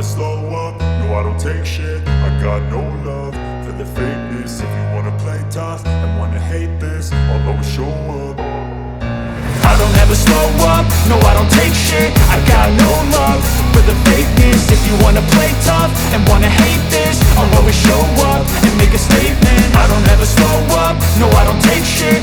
slow up, no I don't take shit. I got no love for the fakeness. If you wanna play tough and wanna hate this, I'll always show up. I don't ever slow up, no I don't take shit. I got no love for the fakeness. If you wanna play tough and wanna hate this, I'll always show up and make a statement. I don't ever slow up, no I don't take shit.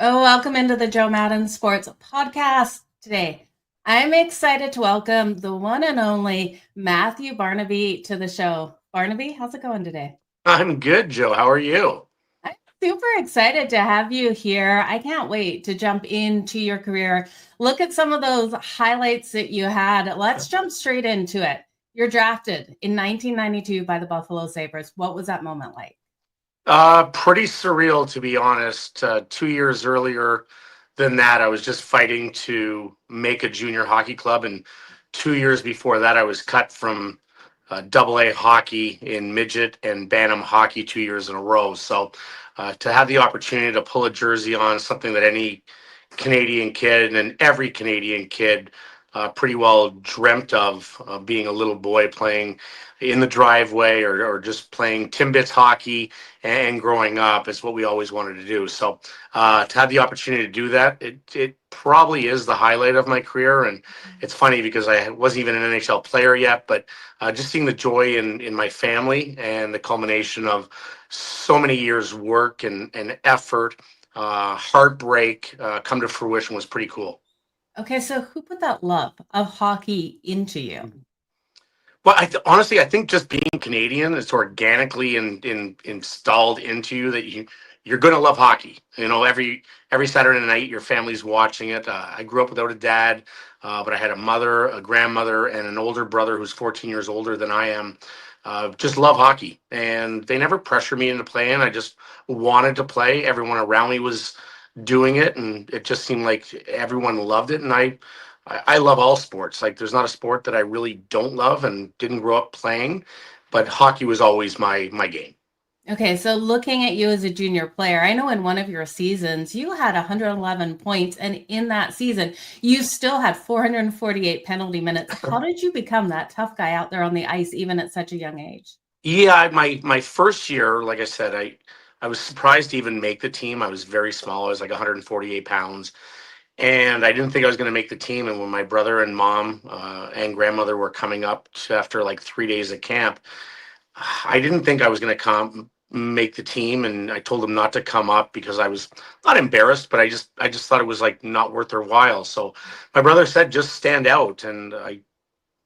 Welcome into the Jo Madden Sports Podcast. Today, I'm excited to welcome the one and only Matthew Barnaby to the show. Barnaby, how's it going today? I'm good, Joe. How are you? I'm super excited to have you here. I can't wait to jump into your career. Look at some of those highlights that you had. Let's jump straight into it. You're drafted in 1992 by the Buffalo Sabres. What was that moment like? Pretty surreal, to be honest. 2 years earlier than that, I was just fighting to make a junior hockey club. And 2 years before that, I was cut from AA hockey in midget and bantam hockey 2 years in a row. So to have the opportunity to pull a jersey on, something that any Canadian kid and every Canadian kid pretty well dreamt of, being a little boy playing in the driveway or just playing Timbits hockey and growing up is what we always wanted to do. So to have the opportunity to do that, it probably is the highlight of my career. And it's funny because I wasn't even an NHL player yet, but just seeing the joy in my family and the culmination of so many years' work and effort, heartbreak come to fruition was pretty cool. Okay, so who put that love of hockey into you? Well, honestly, I think just being Canadian, it's organically installed into you that you're going to love hockey. You know, every Saturday night, your family's watching it. I grew up without a dad, but I had a mother, a grandmother, and an older brother who's 14 years older than I am. Just love hockey, and they never pressured me into playing. I just wanted to play. Everyone around me was doing it, and it just seemed like everyone loved it. And I love all sports. Like, there's not a sport that I really don't love and didn't grow up playing, but hockey was always my game. Okay, so looking at you as a junior player, I know in one of your seasons you had 111 points, and in that season you still had 448 penalty minutes. How did you become that tough guy out there on the ice even at such a young age? Yeah, my first year, like I said, I was surprised to even make the team. I was very small. I was like 148 pounds. And I didn't think I was going to make the team. And when my brother and mom and grandmother were coming up after like 3 days of camp, I didn't think I was going to make the team. And I told them not to come up because I was not embarrassed, but I just thought it was like not worth their while. So my brother said, just stand out. And I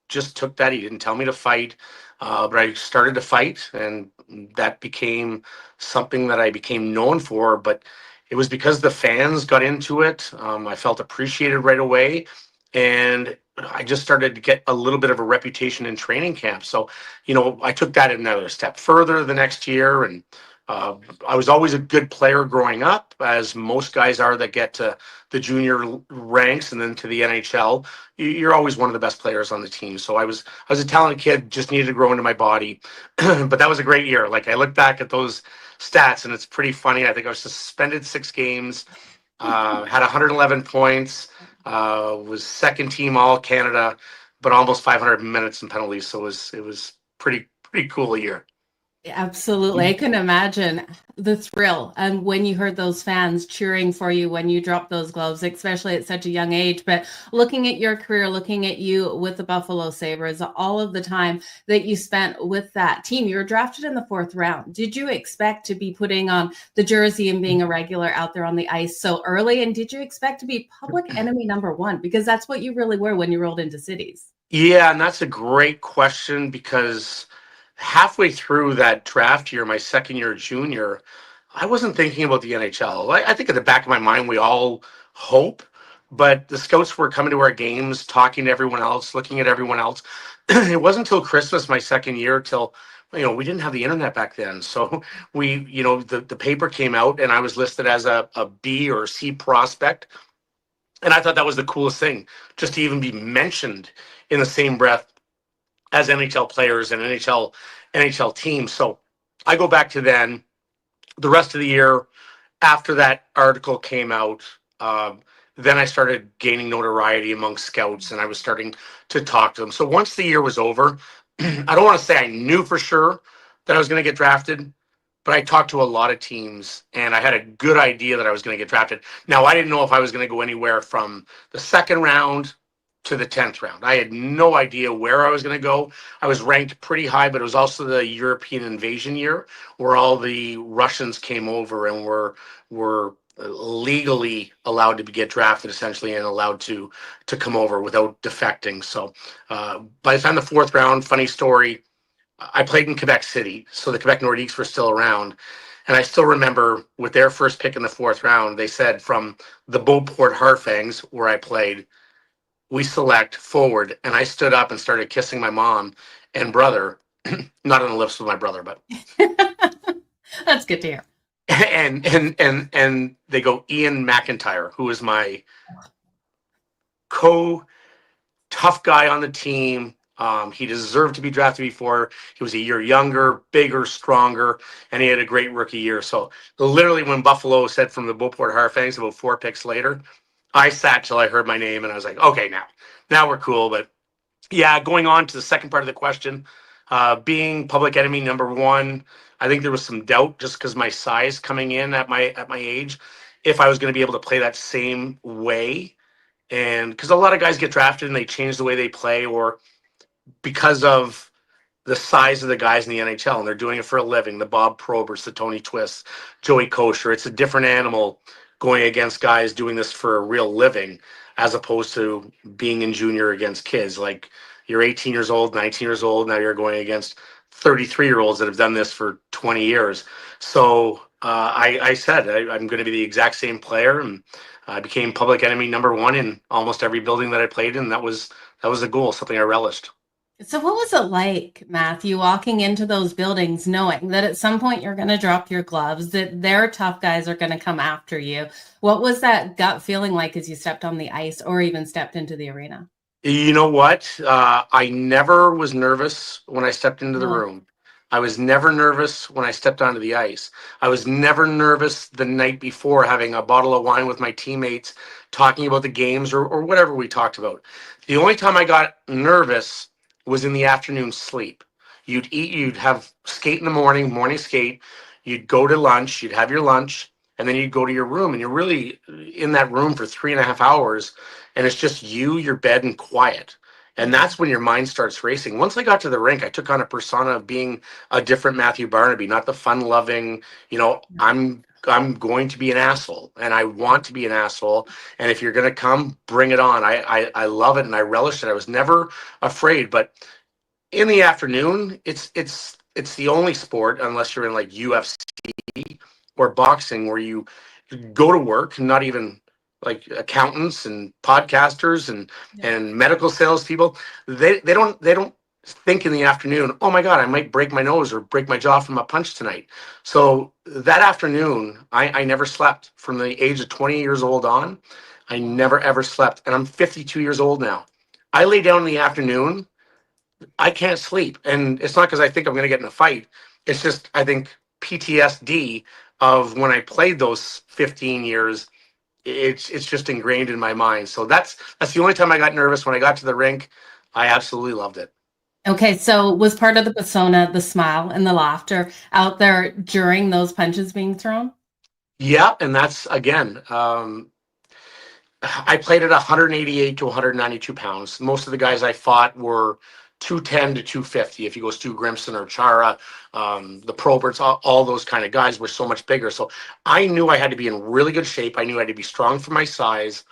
just took that. He didn't tell me to fight, but I started to fight, and that became something that I became known for. But it was because the fans got into it. I felt appreciated right away, and I just started to get a little bit of a reputation in training camp. So, you know, I took that another step further the next year, and I was always a good player growing up, as most guys are that get to the junior ranks and then to the NHL. You're always one of the best players on the team. So I was a talented kid, just needed to grow into my body. But that was a great year. Like, I look back at those stats, and it's pretty funny. I think I was suspended 6 games, had 111 points, was second team All Canada, but almost 500 minutes and penalties. So it was pretty cool year. Absolutely. I can imagine the thrill and when you heard those fans cheering for you when you dropped those gloves, especially at such a young age. But looking at your career, looking at you with the Buffalo Sabres, all of the time that you spent with that team, you were drafted in the 4th round. Did you expect to be putting on the jersey and being a regular out there on the ice so early? And did you expect to be public enemy number 1? Because that's what you really were when you rolled into cities. Yeah, and that's a great question, because halfway through that draft year, my second year junior, I wasn't thinking about the NHL. I think at the back of my mind, we all hope, but the scouts were coming to our games, talking to everyone else, looking at everyone else. It wasn't until Christmas, my second year, till, you know, we didn't have the internet back then. So the paper came out, and I was listed as a B or C prospect. And I thought that was the coolest thing, just to even be mentioned in the same breath as NHL players and NHL teams. So I go back to then. The rest of the year after that article came out, then I started gaining notoriety among scouts, and I was starting to talk to them. So once the year was over, I don't want to say I knew for sure that I was going to get drafted, but I talked to a lot of teams, and I had a good idea that I was going to get drafted. Now, I didn't know if I was going to go anywhere from the second round to the 10th round. I had no idea where I was going to go. I was ranked pretty high, but it was also the European invasion year where all the Russians came over and were legally allowed to get drafted essentially and allowed to come over without defecting. So by the time the 4th round, funny story, I played in Quebec City, so the Quebec Nordiques were still around. And I still remember with their first pick in the 4th round, they said from the Beauport Harfangs, where I played, we select forward. And I stood up and started kissing my mom and brother, not on the lips with my brother, but that's good to hear. And they go, Ian McIntyre, who is my tough guy on the team. He deserved to be drafted before. He was a year younger, bigger, stronger, and he had a great rookie year. So literally when Buffalo said from the Beauport Harfangs about 4 picks later, I sat till I heard my name and I was like, okay, now we're cool. But yeah, going on to the second part of the question, being public enemy number 1, I think there was some doubt just because my size coming in at my age, if I was going to be able to play that same way. And because a lot of guys get drafted and they change the way they play, or because of the size of the guys in the NHL, and they're doing it for a living. The Bob Proberts, the Tony Twists, Joey Kosher. It's a different animal going against guys doing this for a real living, as opposed to being in junior against kids. Like you're 18 years old, 19 years old. Now you're going against 33-year-olds that have done this for 20 years. So I said I'm going to be the exact same player, and I became public enemy number 1 in almost every building that I played in. That was the goal, something I relished. So what was it like, Matthew, walking into those buildings, knowing that at some point you're going to drop your gloves, that their tough guys are going to come after you? What was that gut feeling like as you stepped on the ice or even stepped into the arena? You know what? I never was nervous when I stepped into the room. I was never nervous when I stepped onto the ice. I was never nervous the night before having a bottle of wine with my teammates, talking about the games or whatever we talked about. The only time I got nervous was in the afternoon sleep. You'd eat, you'd have skate in the morning skate, you'd go to lunch, you'd have your lunch, and then you'd go to your room, and you're really in that room for 3.5 hours, and it's just you, your bed, and quiet. And that's when your mind starts racing. Once I got to the rink, I took on a persona of being a different Matthew Barnaby, not the fun-loving, I'm going to be an asshole, and I want to be an asshole. And if you're going to come, bring it on. I love it, and I relish it. I was never afraid. But in the afternoon, it's the only sport, unless you're in like UFC or boxing, where you go to work, not even like accountants and podcasters and medical salespeople. They don't think in the afternoon, oh my God, I might break my nose or break my jaw from a punch tonight. So that afternoon, I never slept. From the age of 20 years old on, I never ever slept. And I'm 52 years old now. I lay down in the afternoon, I can't sleep. And it's not because I think I'm going to get in a fight. It's just, I think, PTSD of when I played those 15 years. It's just ingrained in my mind. So that's the only time I got nervous. When I got to the rink, I absolutely loved it. Okay, so was part of the persona the smile and the laughter out there during those punches being thrown? Yeah, and that's, again, I played at 188 to 192 pounds. Most of the guys I fought were 210 to 250. If you go Stu Grimson or Chara, the Proberts, all those kind of guys were so much bigger. So I knew I had to be in really good shape. I knew I had to be strong for my size.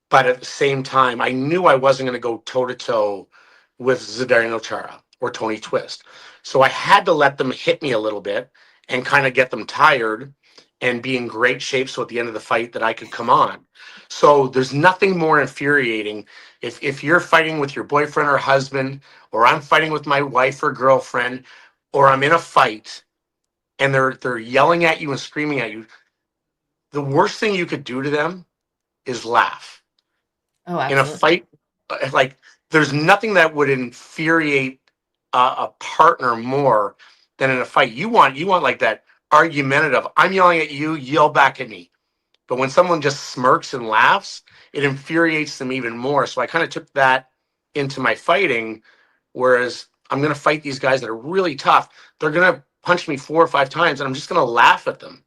But at the same time, I knew I wasn't going to go toe-to-toe with Zdeno Chara or Tony Twist. So I had to let them hit me a little bit and kind of get them tired and be in great shape so at the end of the fight that I could come on. So there's nothing more infuriating if you're fighting with your boyfriend or husband, or I'm fighting with my wife or girlfriend, or I'm in a fight and they're yelling at you and screaming at you. The worst thing you could do to them is laugh. Oh, absolutely. In a fight, like, there's nothing that would infuriate a partner more than in a fight. You want like that argumentative, I'm yelling at you, yell back at me. But when someone just smirks and laughs, it infuriates them even more. So I kind of took that into my fighting, whereas I'm going to fight these guys that are really tough. They're going to punch me 4 or 5 times, and I'm just going to laugh at them.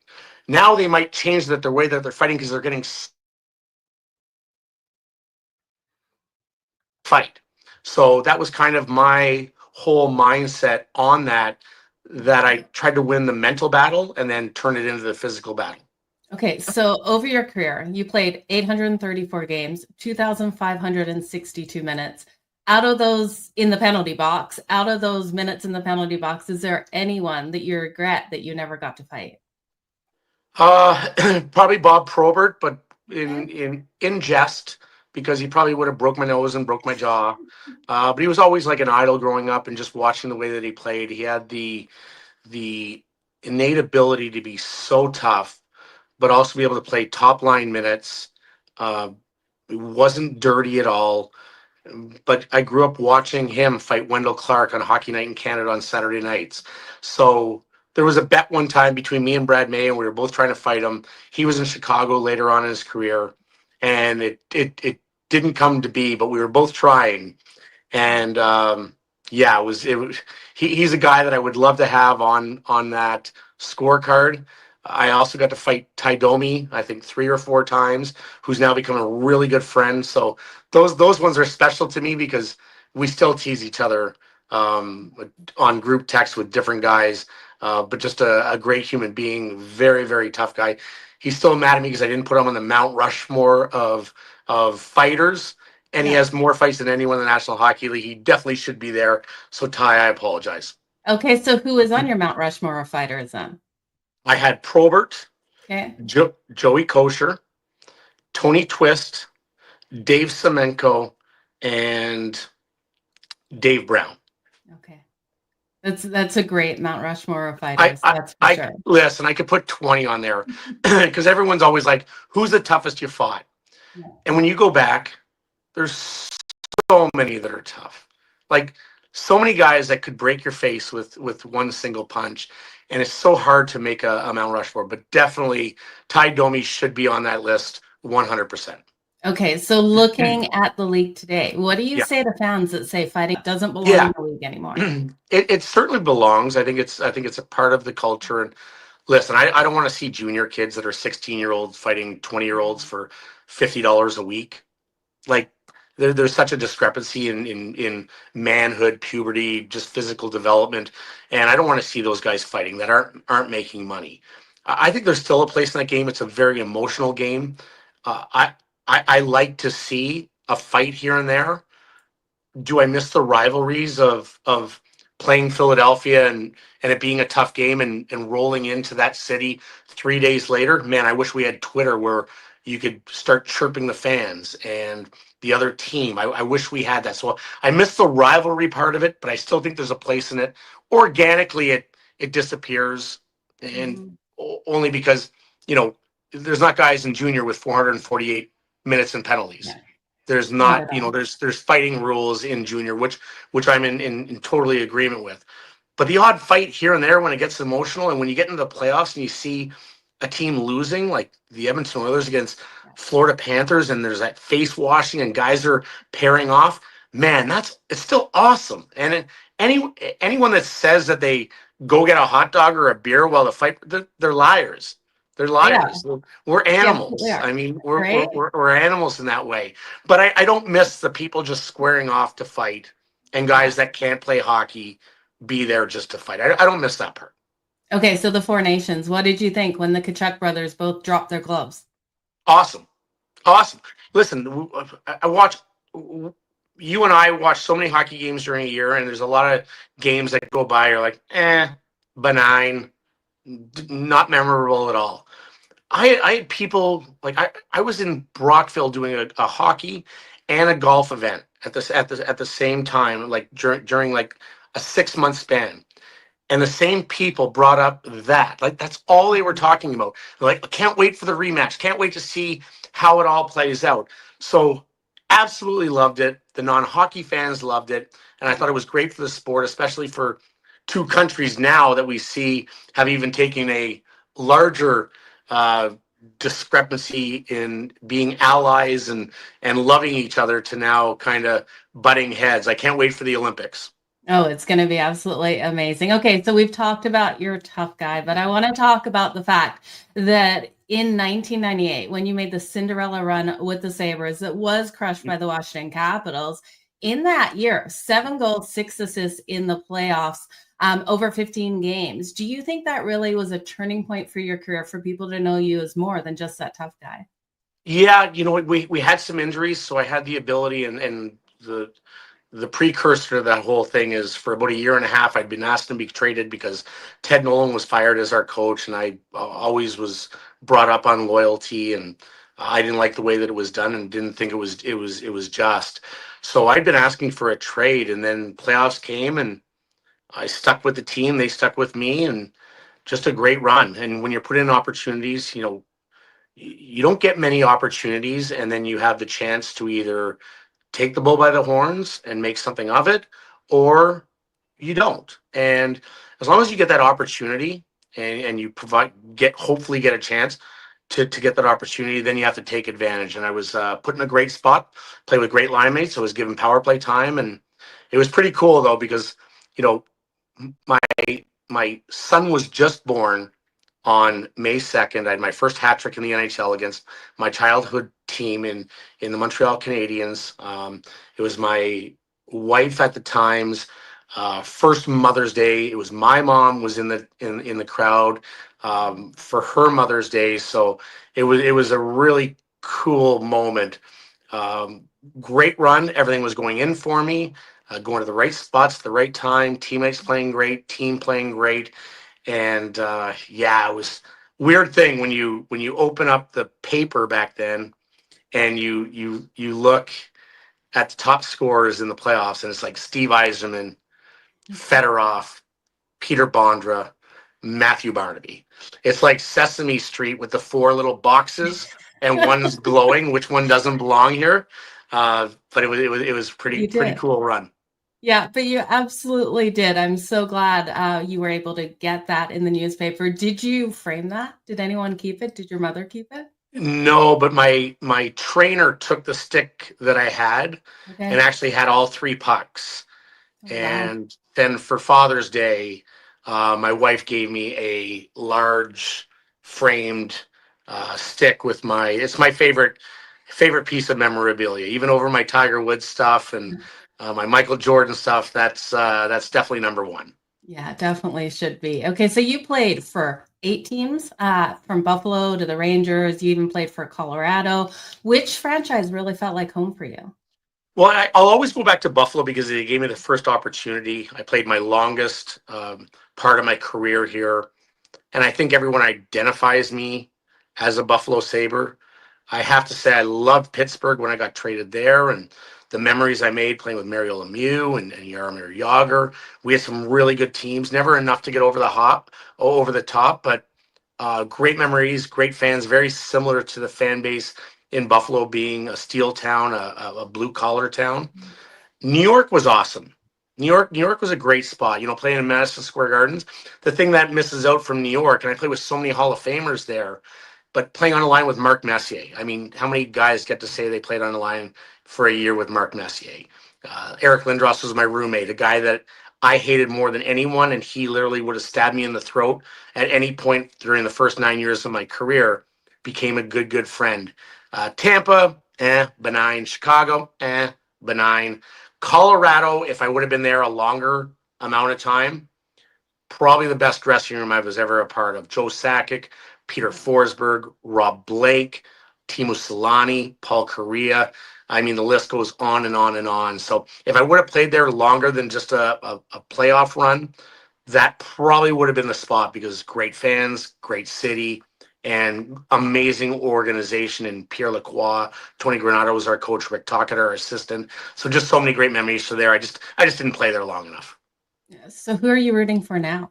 Now they might change their way that they're fighting because they're getting fight. So that was kind of my whole mindset on that I tried to win the mental battle and then turn it into the physical battle. Okay, so over your career, you played 834 games, 2,562 minutes. Out of those in the penalty box, out of those minutes in the penalty box, is there anyone that you regret that you never got to fight? Probably Bob Probert, but in jest, because he probably would have broke my nose and broke my jaw. But he was always like an idol growing up, and just watching the way that he played, he had the innate ability to be so tough, but also be able to play top line minutes. It wasn't dirty at all. But I grew up watching him fight Wendell Clark on Hockey Night in Canada on Saturday nights. So there was a bet one time between me and Brad May, and we were both trying to fight him. He was in Chicago later on in his career, and it didn't come to be, but we were both trying. And he's a guy that I would love to have on that scorecard. I also got to fight Ty Domi, I think 3 or 4 times, who's now become a really good friend. So those ones are special to me because we still tease each other on group text with different guys, but just a great human being, very, very tough guy. He's still mad at me because I didn't put him on the Mount Rushmore of fighters, and he has more fights than anyone in the National Hockey League. He definitely should be there. So Ty, I apologize. Okay, so who is on your Mount Rushmore of fighters then? I had Probert, Okay. Joey Kosher, Tony Twist, Dave Semenko, and Dave Brown. Okay. That's a great Mount Rushmore of fighters. That's for sure. Listen, I could put 20 on there because everyone's always like, who's the toughest you fought? Yeah. And when you go back, there's so many that are tough. Like so many guys that could break your face with one single punch. And it's so hard to make a Mount Rushmore, but definitely Ty Domi should be on that list 100%. Okay, so looking at the league today, what do you say to fans that say fighting doesn't belong in the league anymore? It certainly belongs. I think it's a part of the culture. And listen, I don't want to see junior kids that are 16-year-olds fighting 20-year-olds for $50 a week. Like there's such a discrepancy in manhood, puberty, just physical development, and I don't want to see those guys fighting that aren't making money. I think there's still a place in that game. It's a very emotional game. I like to see a fight here and there. Do I miss the rivalries of playing Philadelphia and it being a tough game and rolling into that city 3 days later? Man, I wish we had Twitter where you could start chirping the fans and the other team. I wish we had that. So I miss the rivalry part of it, but I still think there's a place in it. Organically, it disappears, and only because, there's not guys in junior with 448 minutes and penalties. Yeah. There's not, there's fighting rules in junior, which I'm in totally agreement with. But the odd fight here and there when it gets emotional, and when you get into the playoffs and you see a team losing, like the Edmonton Oilers against Florida Panthers, and there's that face washing and guys are pairing off, man, it's still awesome. And anyone that says that they go get a hot dog or a beer while the fight, they're liars. They're liars. Yeah. We're animals. Yeah, I mean, we're animals in that way. But I don't miss the people just squaring off to fight and guys that can't play hockey be there just to fight. I don't miss that part. Okay, so the Four Nations, what did you think when the Tkachuk brothers both dropped their gloves? Awesome. Listen, you and I watch so many hockey games during a year, and there's a lot of games that go by, you're like, benign, not memorable at all. I had people, like I was in Brockville doing a hockey and a golf event at the same time, like during like a 6-month span. And the same people brought up that. Like, that's all they were talking about. They're like, can't wait for the rematch. Can't wait to see how it all plays out. So absolutely loved it. The non-hockey fans loved it. And I thought it was great for the sport, especially for 2 countries now that we see have even taken a larger discrepancy in being allies and loving each other to now kind of butting heads. I can't wait for the Olympics. Oh, it's going to be absolutely amazing. Okay, so we've talked about your tough guy, but I want to talk about the fact that in 1998, when you made the Cinderella run with the Sabres, it was crushed by the Washington Capitals. In that year, 7 goals, 6 assists in the playoffs, over 15 games. Do you think that really was a turning point for your career, for people to know you as more than just that tough guy? Yeah, we had some injuries, so I had the ability, and the precursor to that whole thing is for about a year and a half, I'd been asked to be traded because Ted Nolan was fired as our coach, and I always was brought up on loyalty, and I didn't like the way that it was done and didn't think it was just. So I'd been asking for a trade, and then playoffs came, and I stuck with the team. They stuck with me, and just a great run. And when you're put in opportunities, you don't get many opportunities, and then you have the chance to either take the bull by the horns and make something of it, or you don't. And as long as you get that opportunity and you hopefully get a chance to get that opportunity, then you have to take advantage. And I was put in a great spot, played with great line mates. I was given power play time, and it was pretty cool though, because my son was just born on May 2nd. I had my first hat trick in the NHL against my childhood team in the Montreal Canadiens. It was my wife at the time's first Mother's Day. It was my mom was in the crowd for her Mother's Day. So it was a really cool moment. Great run. Everything was going in for me. Going to the right spots at the right time. Teammates playing great. Team playing great. And it was weird thing when you open up the paper back then, and you look at the top scorers in the playoffs, and it's like Steve Yzerman, Fedorov, Peter Bondra, Matthew Barnaby. It's like Sesame Street with the 4 little boxes, and one's glowing. Which one doesn't belong here? But it was pretty cool run. Yeah, but you absolutely did. I'm so glad you were able to get that in the newspaper. Did you frame that? Did anyone keep it? Did your mother keep it? No, but my trainer took the stick that I had and actually had all 3 pucks. Oh, and then for Father's Day, my wife gave me a large framed stick with it's my favorite piece of memorabilia, even over my Tiger Woods stuff and my Michael Jordan stuff. That's definitely number 1. Yeah, definitely should be. Okay, so you played for 8 teams, from Buffalo to the Rangers. You even played for Colorado. Which franchise really felt like home for you? Well, I'll always go back to Buffalo because they gave me the first opportunity. I played my longest part of my career here, and I think everyone identifies me as a Buffalo Sabre. I have to say I loved Pittsburgh when I got traded there, and the memories I made playing with Mario Lemieux and Jaromir Jagr. We had some really good teams, never enough to get over the top, but great memories, great fans, very similar to the fan base in Buffalo being a steel town, a blue collar town. New York was awesome. New York was a great spot, playing in Madison Square Gardens. The thing that misses out from New York, and I played with so many Hall of Famers there, but playing on a line with Mark Messier. I mean, how many guys get to say they played on a line for a year with Mark Messier? Eric Lindros was my roommate, a guy that I hated more than anyone, and he literally would have stabbed me in the throat at any point during the first 9 years of my career, became a good friend. Tampa, benign. Chicago, benign. Colorado, if I would have been there a longer amount of time, probably the best dressing room I was ever a part of. Joe Sakic, Peter Forsberg, Rob Blake, Timo Solani, Paul Kariya. I mean, the list goes on and on and on. So if I would have played there longer than just a playoff run, that probably would have been the spot, because great fans, great city, and amazing organization. And Pierre Lacroix, Tony Granato was our coach, Rick Tocchet, our assistant. So just so many great memories. So there, I just didn't play there long enough. So who are you rooting for now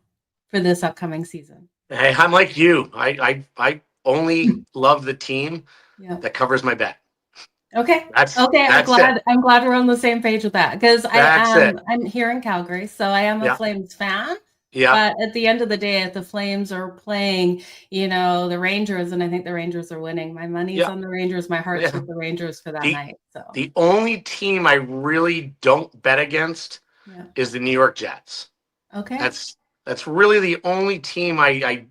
for this upcoming season? Hey, I'm like you. I only love the team that covers my bet. Okay. I'm glad we're on the same page with that, because I'm here in Calgary, so I am a Flames fan. Yeah. But at the end of the day, if the Flames are playing, the Rangers, and I think the Rangers are winning, my money's Yeah. on the Rangers. My heart's Yeah. with the Rangers for that night. So The only team I really don't bet against yeah. is the New York Jets. Okay. That's really the only team I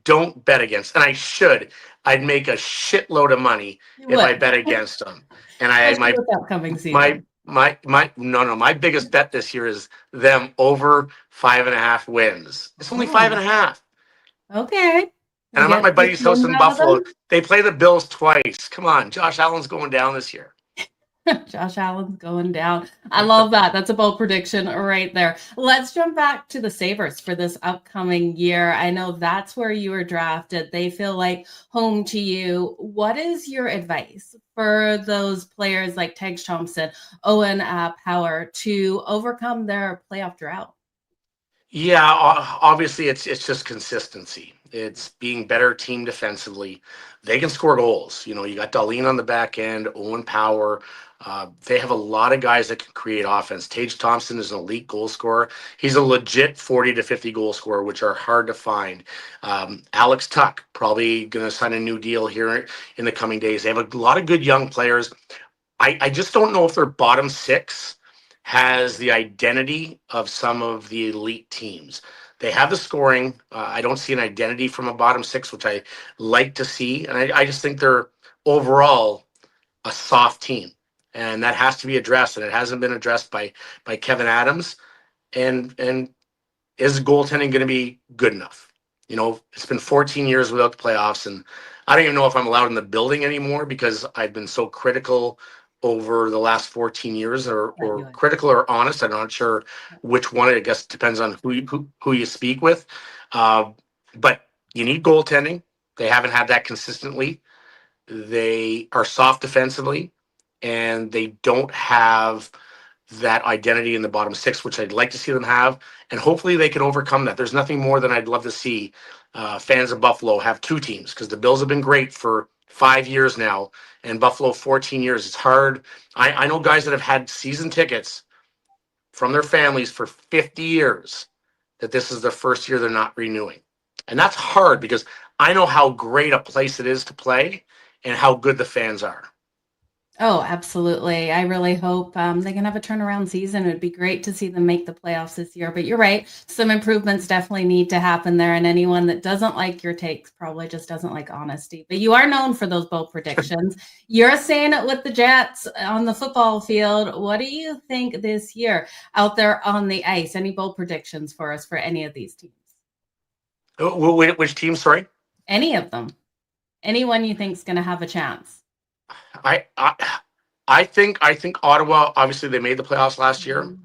don't bet against, and I should. I'd make a shitload of money if I bet against them. And Especially with that upcoming season. my biggest bet this year is them over 5.5 wins. It's only 5.5. Okay. And I'm at my buddy's house in Buffalo. They play the Bills twice. Come on, Josh Allen's going down this year. Josh Allen's going down. I love that. That's a bold prediction right there. Let's jump back to the Sabres for this upcoming year. I know that's where you were drafted. They feel like home to you. What is your advice for those players like Tage Thompson, Owen Power to overcome their playoff drought? Yeah, obviously it's just consistency. It's being better team defensively. They can score goals. You got Darlene on the back end, Owen Power. They have a lot of guys that can create offense. Tage Thompson is an elite goal scorer. He's a legit 40 to 50 goal scorer, which are hard to find. Alex Tuck, probably going to sign a new deal here in the coming days. They have a lot of good young players. I just don't know if their bottom six has the identity of some of the elite teams. They have the scoring. I don't see an identity from a bottom six, which I like to see. And I just think they're overall a soft team. And that has to be addressed. And it hasn't been addressed by Kevin Adams. And is goaltending going to be good enough? It's been 14 years without the playoffs. And I don't even know if I'm allowed in the building anymore because I've been so critical over the last 14 years or critical or honest. I'm not sure which one. I guess it depends on who you speak with. But you need goaltending. They haven't had that consistently. They are soft defensively, and they don't have that identity in the bottom six, which I'd like to see them have. And hopefully they can overcome that. There's nothing more than I'd love to see fans of Buffalo have two teams, because the Bills have been great for 5 years now, and Buffalo 14 years. It's hard. I know guys that have had season tickets from their families for 50 years that this is the first year they're not renewing. And that's hard because I know how great a place it is to play and how good the fans are. Oh, absolutely. I really hope they can have a turnaround season. It would be great to see them make the playoffs this year. But you're right. Some improvements definitely need to happen there. And anyone that doesn't like your takes probably just doesn't like honesty. But you are known for those bold predictions. You're saying it with the Jets on the football field. What do you think this year out there on the ice? Any bold predictions for us for any of these teams? Which team, sorry? Any of them. Anyone you think is going to have a chance? I think Ottawa, obviously they made the playoffs last year,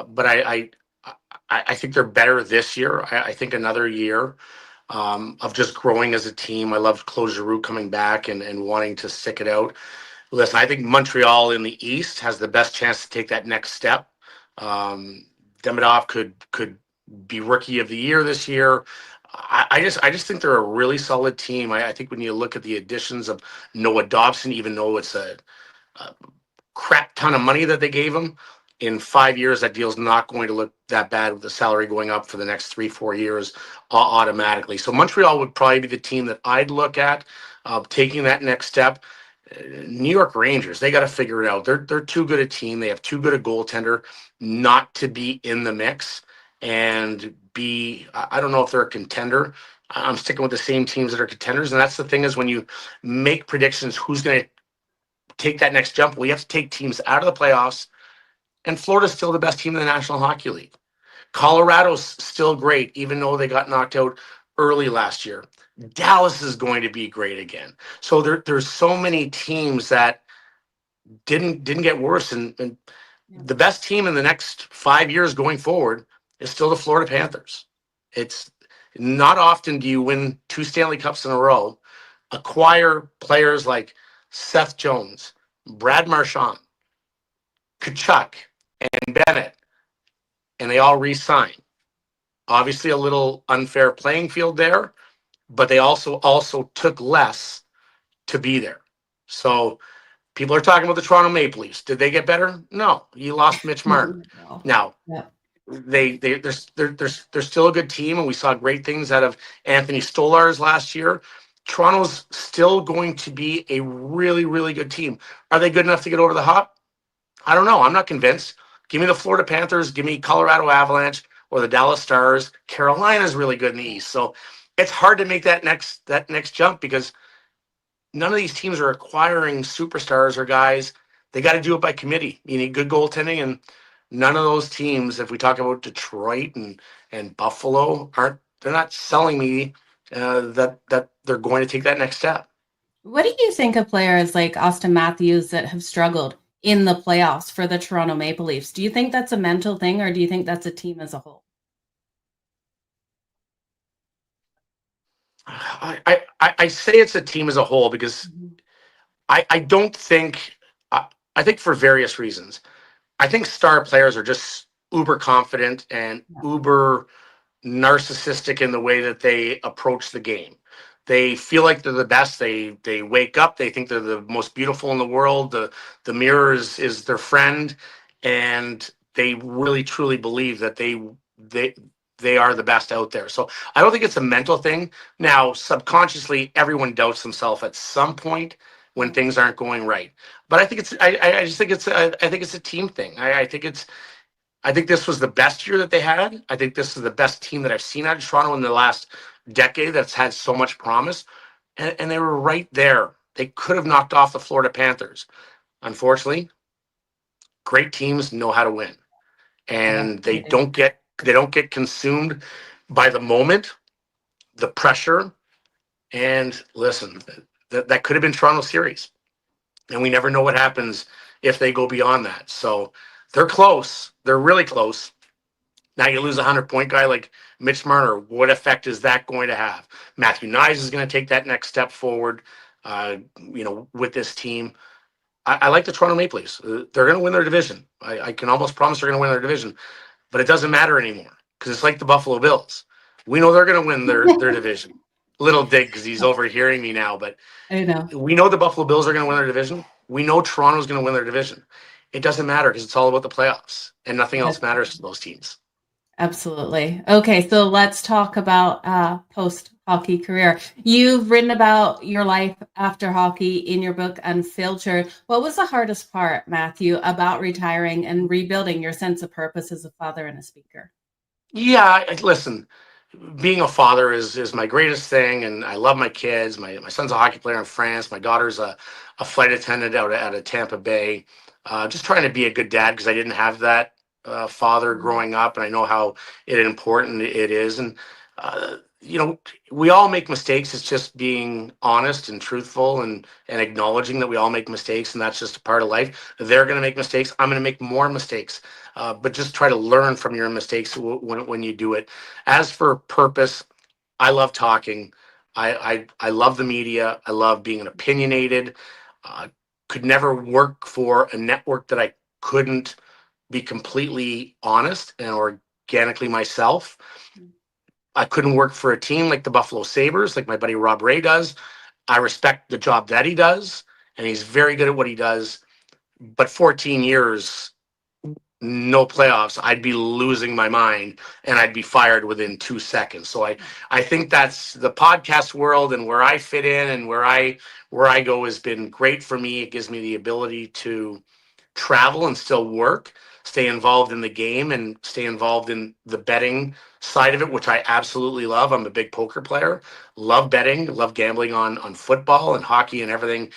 but I think they're better this year. I think another year of just growing as a team. I loved Claude Giroux coming back and wanting to stick it out. Listen, I think Montreal in the East has the best chance to take that next step. Demidov could be rookie of the year this year. I just think they're a really solid team. I think when you look at the additions of Noah Dobson, even though it's a crap ton of money that they gave him, in 5 years, that deal's not going to look that bad with the salary going up for the next 3-4 years automatically. So Montreal would probably be the team that I'd look at taking that next step. New York Rangers, they got to figure it out. They're too good a team. They have too good a goaltender not to be in the mix and be, I don't know if they're a contender. I'm sticking with the same teams that are contenders. And that's the thing, is when you make predictions, who's going to take that next jump? Well, you have to take teams out of the playoffs. And Florida's still the best team in the National Hockey League. Colorado's still great, even though they got knocked out early last year. Dallas is going to be great again. So there's so many teams that didn't get worse. And the best team in the next 5 years going forward is still the Florida Panthers. It's not often do you win 2 Stanley Cups in a row, acquire players like Seth Jones, Brad Marchand, Kachuk, and Bennett, and they all re-sign. Obviously a little unfair playing field there, but they also took less to be there. So people are talking about the Toronto Maple Leafs. Did they get better? No. You lost Mitch Martin. Now, they're still a good team, and we saw great things out of Anthony Stolarz last year. Toronto's still going to be a really, really good team. Are they good enough to get over the hump? I don't know. I'm not convinced. Give me the Florida Panthers, give me Colorado Avalanche or the Dallas Stars. Carolina's really good in the East. So it's hard to make that next jump because none of these teams are acquiring superstars or guys. They got to do it by committee. You need good goaltending, and none of those teams, if we talk about Detroit and Buffalo, they're not selling me that they're going to take that next step. What do you think of players like Austin Matthews that have struggled in the playoffs for the Toronto Maple Leafs? Do you think that's a mental thing, or do you think that's a team as a whole? I say it's a team as a whole because I don't think I think for various reasons. I think star players are just uber confident and uber narcissistic in the way that they approach the game. They feel like they're the best. They wake up. They think they're the most beautiful in the world. The mirror is their friend, and they really truly believe that they are the best out there. So I don't think it's a mental thing. Now, subconsciously, everyone doubts themselves at some point when things aren't going right. But I think I just think it's a team thing. I think this was the best year that they had. I think this is the best team that I've seen out of Toronto in the last decade that's had so much promise. And they were right there. They could have knocked off the Florida Panthers. Unfortunately, great teams know how to win. And they don't get consumed by the moment, the pressure. And listen, that could have been Toronto series. And we never know what happens if they go beyond that. So they're close. They're really close. Now you lose a 100-point guy like Mitch Marner. What effect is that going to have? Matthew Nyes is going to take that next step forward, with this team. I like the Toronto Maple Leafs. They're going to win their division. I can almost promise they're going to win their division. But it doesn't matter anymore because it's like the Buffalo Bills. We know they're going to win their division. Little dig because he's overhearing me now, but I know. We know the Buffalo Bills are going to win their division. We know Toronto's going to win their division. It doesn't matter because it's all about the playoffs, and nothing else matters to those teams. Absolutely. Okay, so let's talk about post-hockey career. You've written about your life after hockey in your book, Unfiltered. What was the hardest part, Matthew, about retiring and rebuilding your sense of purpose as a father and a speaker? Yeah, listen, being a father is my greatest thing, and I love my kids. My son's a hockey player in France. My daughter's a flight attendant out of Tampa Bay. Just trying to be a good dad because I didn't have that father growing up, and I know how important it is. And we all make mistakes. It's just being honest and truthful and acknowledging that we all make mistakes, and that's just a part of life. They're going to make mistakes. I'm going to make more mistakes, but just try to learn from your mistakes when you do it. As for purpose, I love talking. I love the media. I love being opinionated. Could never work for a network that I couldn't be completely honest and organically myself. I couldn't work for a team like the Buffalo Sabres, like my buddy Rob Ray does. I respect the job that he does, and he's very good at what he does. But 14 years, no playoffs, I'd be losing my mind, and I'd be fired within 2 seconds. So I think that's the podcast world, and where I fit in and where I go has been great for me. It gives me the ability to travel and still work, stay involved in the game, and stay involved in the betting side of it, which I absolutely love. I'm a big poker player, love betting, love gambling on football and hockey and everything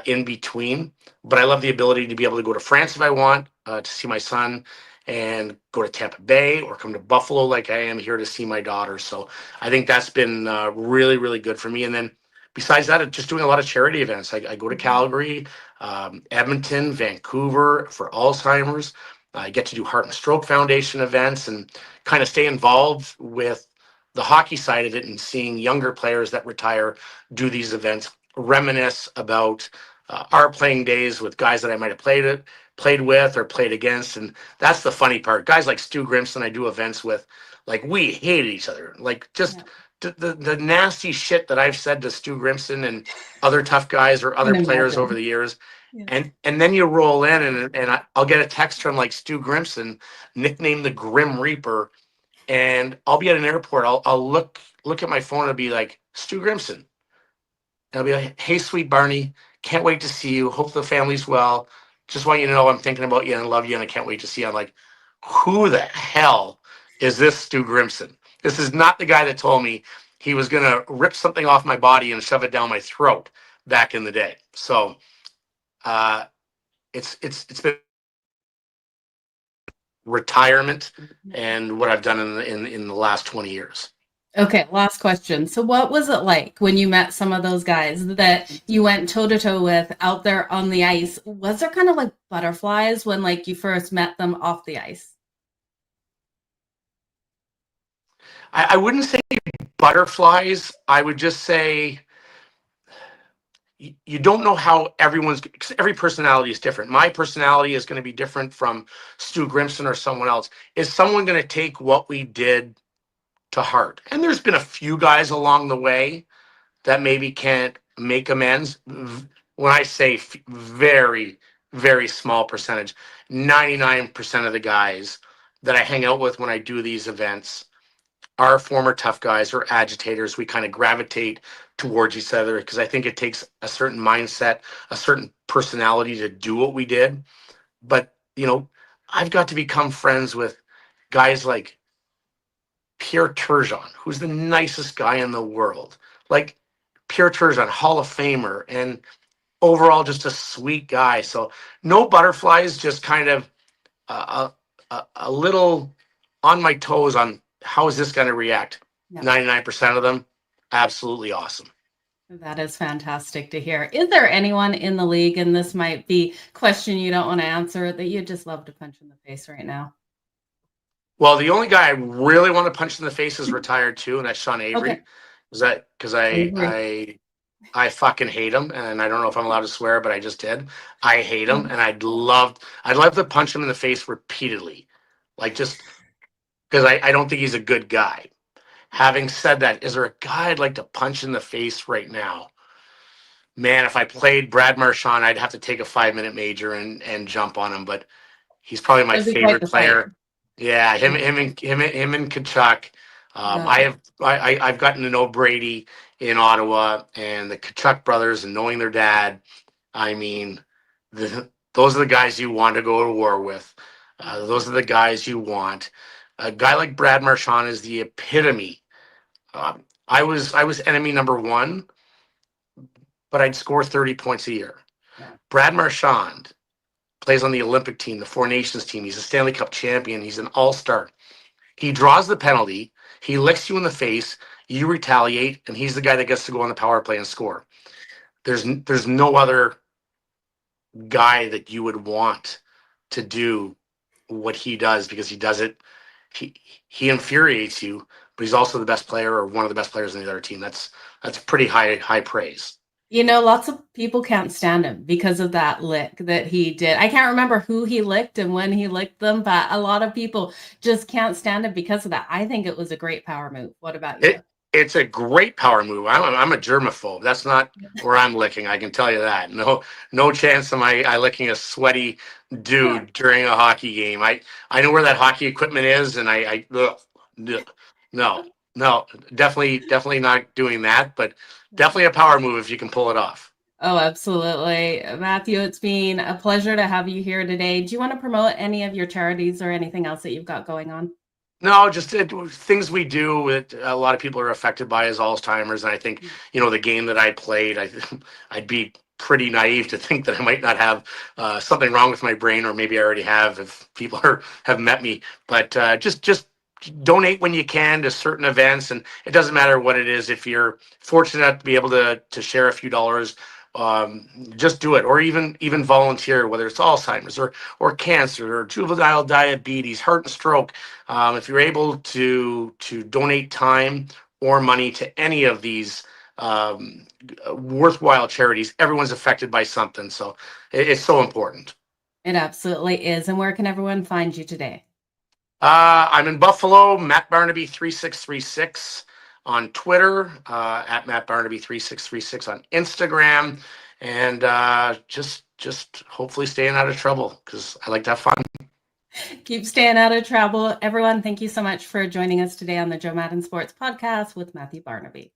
in between. But I love the ability to be able to go to France if I want to see my son, and go to Tampa Bay or come to Buffalo like I am here to see my daughter. So I think that's been really, really good for me. And then besides that, just doing a lot of charity events. I go to Calgary, Edmonton, Vancouver for Alzheimer's. I get to do Heart and Stroke Foundation events and kind of stay involved with the hockey side of it, and seeing younger players that retire do these events, reminisce about our playing days with guys that I might have played with or played against. And that's the funny part. Guys like Stu Grimson I do events with, like, we hated each other. Like, just the nasty shit that I've said to Stu Grimson and other tough guys or other players over the years. Yeah. And then you roll in and I'll get a text from like Stu Grimson, nicknamed the Grim Reaper, and I'll be at an airport. I'll look at my phone and it'll be like Stu Grimson. And I'll be like, hey, sweet Barney, can't wait to see you. Hope the family's well. Just want you to know I'm thinking about you and I love you and I can't wait to see you. I'm like, who the hell is this Stu Grimson? This is not the guy that told me he was going to rip something off my body and shove it down my throat back in the day. So it's been retirement and what I've done in the last 20 years. Okay, last question. So what was it like when you met some of those guys that you went toe-to-toe with out there on the ice? Was there kind of like butterflies when like you first met them off the ice? I wouldn't say butterflies. I would just say you don't know how every personality is different. My personality is going to be different from Stu Grimson or someone else. Is someone going to take what we did to heart? And there's been a few guys along the way that maybe can't make amends. When I say very, very small percentage, 99% of the guys that I hang out with when I do these events are former tough guys or agitators. We kind of gravitate towards each other because I think it takes a certain mindset, a certain personality to do what we did. But, I've got to become friends with guys like Pierre Turgeon, who's the nicest guy in the world. Like Pierre Turgeon, Hall of Famer, and overall just a sweet guy. So no butterflies, just kind of a little on my toes on how is this going to react? Yep. 99% of them, absolutely awesome. That is fantastic to hear. Is there anyone in the league, and this might be a question you don't want to answer, that you'd just love to punch in the face right now? Well, the only guy I really want to punch in the face is retired too, and that's Sean Avery. Okay. Because I fucking hate him, and I don't know if I'm allowed to swear, but I just did. I hate him, and I'd love to punch him in the face repeatedly, like just because I don't think he's a good guy. Having said that, is there a guy I'd like to punch in the face right now? Man, if I played Brad Marchand, I'd have to take a 5-minute major and jump on him, but he's probably my favorite player. Yeah, him and Tkachuk. I've gotten to know Brady in Ottawa and the Tkachuk brothers and knowing their dad. I mean, those are the guys you want to go to war with. Those are the guys you want. A guy like Brad Marchand is the epitome. I was enemy number one, but I'd score 30 points a year. Yeah. Brad Marchand plays on the Olympic team, the Four Nations team. He's a Stanley Cup champion. He's an all-star. He draws the penalty. He licks you in the face. You retaliate, and he's the guy that gets to go on the power play and score. There's no other guy that you would want to do what he does because he does it. He infuriates you, but he's also the best player or one of the best players in the other team. That's pretty high praise. Lots of people can't stand him because of that lick that he did. I can't remember who he licked and when he licked them, but a lot of people just can't stand him because of that. I think it was a great power move. What about you? It's a great power move. I'm a germaphobe. That's not where I'm licking. I can tell you that. No chance am I licking a sweaty dude during a hockey game. I know where that hockey equipment is, and no, definitely not doing that. But definitely a power move if you can pull it off. Oh, absolutely. Matthew, it's been a pleasure to have you here today. Do you want to promote any of your charities or anything else that you've got going on? No, just things we do that a lot of people are affected by is Alzheimer's. And I think, the game that I played, I'd be pretty naive to think that I might not have something wrong with my brain, or maybe I already have if people have met me. But just donate when you can to certain events. And it doesn't matter what it is. If you're fortunate to be able to share a few dollars, just do it, or even volunteer, whether it's Alzheimer's or cancer or juvenile diabetes, heart and stroke. If you're able to donate time or money to any of these worthwhile charities, everyone's affected by something. So it's so important. It absolutely is. And where can everyone find you today? I'm in Buffalo, Matt Barnaby 3636. on Twitter, at Matt Barnaby 3636 on Instagram, and just hopefully staying out of trouble because I like to have fun. Keep staying out of trouble. Everyone, thank you so much for joining us today on the Jo Madden Sports Podcast with Matthew Barnaby.